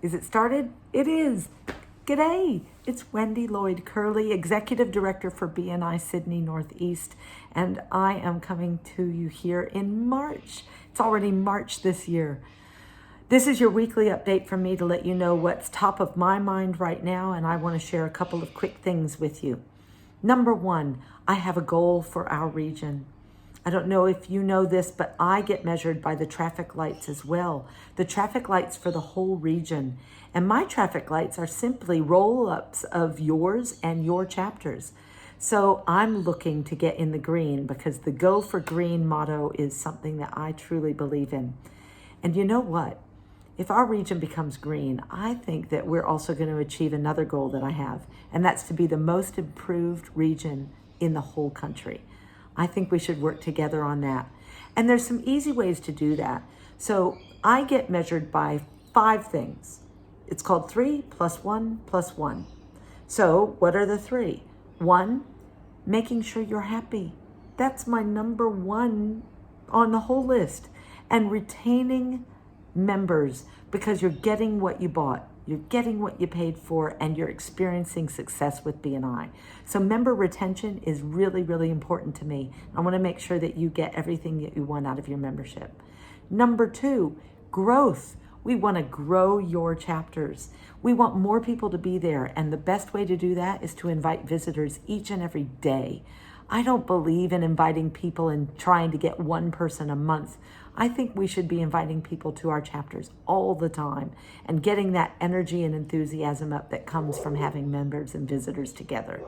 Is it started? It is. G'day, it's Wendy Lloyd Curley, Executive Director for BNISNE Northeast, and I am coming to you here in March. It's already March this year. This is your weekly update from me to let you know what's top of my mind right now, and I want to share a couple of quick things with you. Number one, I have a goal for our region. I don't know if you know this, but I get measured by the traffic lights as well. The traffic lights for the whole region. And my traffic lights are simply roll-ups of yours and your chapters. So I'm looking to get in the green because the Go for Green motto is something that I truly believe in. And you know what? If our region becomes green, I think that we're also going to achieve another goal that I have, and that's to be the most improved region in the whole country. I think we should work together on that. And there's some easy ways to do that. So I get measured by 5 things. It's called 3 + 1 + 1. So what are the 3? 1, making sure you're happy. That's my number 1 on the whole list. And retaining members because you're getting what you bought. You're getting what you paid for, and you're experiencing success with BNI. So member retention is really, really important to me. I want to make sure that you get everything that you want out of your membership. Number 2, growth. We want to grow your chapters. We want more people to be there, and the best way to do that is to invite visitors each and every day. I don't believe in inviting people and trying to get one person a month. I think we should be inviting people to our chapters all the time and getting that energy and enthusiasm up that comes from having members and visitors together.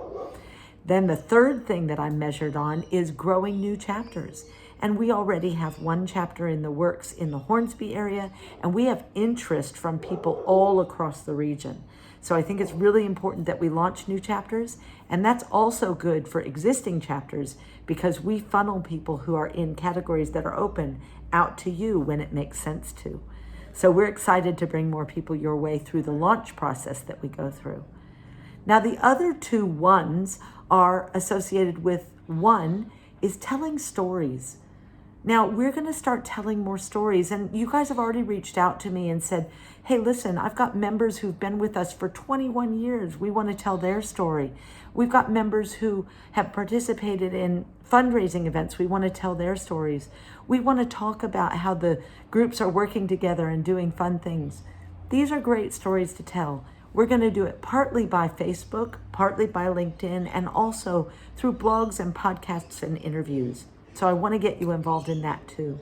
Then the third thing that I'm measured on is growing new chapters. And we already have 1 chapter in the works in the Hornsby area, and we have interest from people all across the region. So I think it's really important that we launch new chapters, and that's also good for existing chapters because we funnel people who are in categories that are open out to you when it makes sense to. So we're excited to bring more people your way through the launch process that we go through. Now the other 2 ones are associated with 1 is telling stories. Now, we're going to start telling more stories, and you guys have already reached out to me and said, hey, listen, I've got members who've been with us for 21 years. We want to tell their story. We've got members who have participated in fundraising events. We want to tell their stories. We want to talk about how the groups are working together and doing fun things. These are great stories to tell. We're going to do it partly by Facebook, partly by LinkedIn, and also through blogs and podcasts and interviews. So I want to get you involved in that too.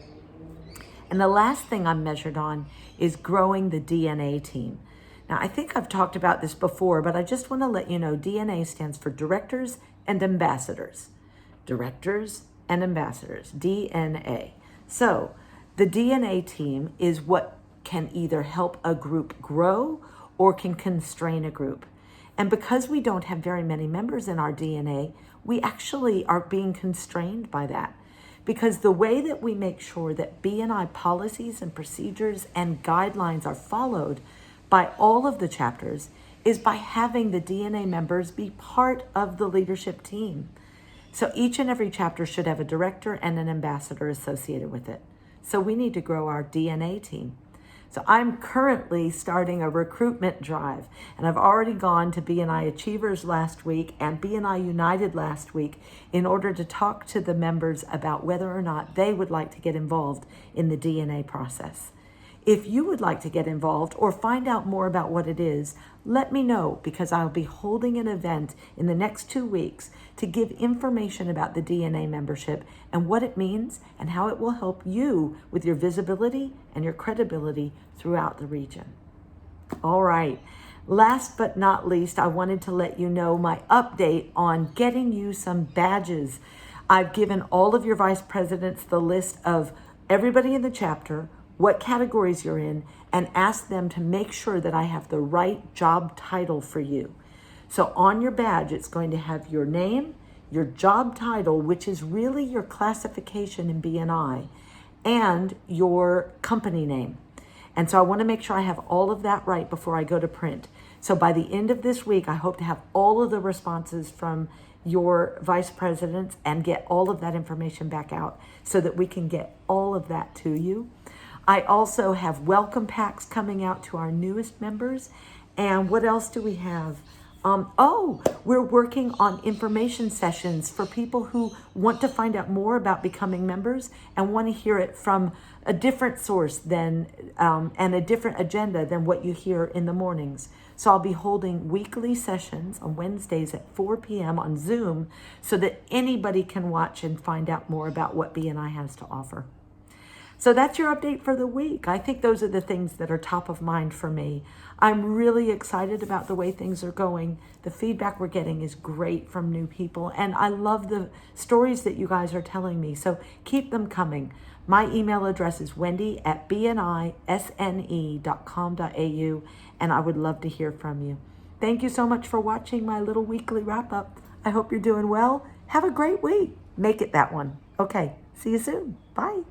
And the last thing I'm measured on is growing the DNA team. Now, I think I've talked about this before, but I just want to let you know DNA stands for Directors and Ambassadors. Directors and Ambassadors, DNA. So the DNA team is what can either help a group grow or can constrain a group. And because we don't have very many members in our DNA, we actually are being constrained by that. Because the way that we make sure that BNI policies and procedures and guidelines are followed by all of the chapters is by having the DNA members be part of the leadership team. So each and every chapter should have a director and an ambassador associated with it. So we need to grow our DNA team. So I'm currently starting a recruitment drive, and I've already gone to BNI Achievers last week and BNI United last week in order to talk to the members about whether or not they would like to get involved in the DNA process. If you would like to get involved or find out more about what it is, let me know because I'll be holding an event in the next 2 weeks to give information about the DNA membership and what it means and how it will help you with your visibility and your credibility throughout the region. All right. Last but not least, I wanted to let you know my update on getting you some badges. I've given all of your vice presidents the list of everybody in the chapter, what categories you're in, and ask them to make sure that I have the right job title for you. So on your badge, it's going to have your name, your job title, which is really your classification in BNI, and your company name. And so I want to make sure I have all of that right before I go to print. So by the end of this week, I hope to have all of the responses from your vice presidents and get all of that information back out so that we can get all of that to you. I also have welcome packs coming out to our newest members. And what else do we have? We're working on information sessions for people who want to find out more about becoming members and want to hear it from a different source than and a different agenda than what you hear in the mornings. So I'll be holding weekly sessions on Wednesdays at 4 p.m. on Zoom so that anybody can watch and find out more about what BNI has to offer. So that's your update for the week. I think those are the things that are top of mind for me. I'm really excited about the way things are going. The feedback we're getting is great from new people, and I love the stories that you guys are telling me. So keep them coming. My email address is wendy@bnisne.com.au, and I would love to hear from you. Thank you so much for watching my little weekly wrap up. I hope you're doing well. Have a great week. Make it that one. Okay, see you soon. Bye.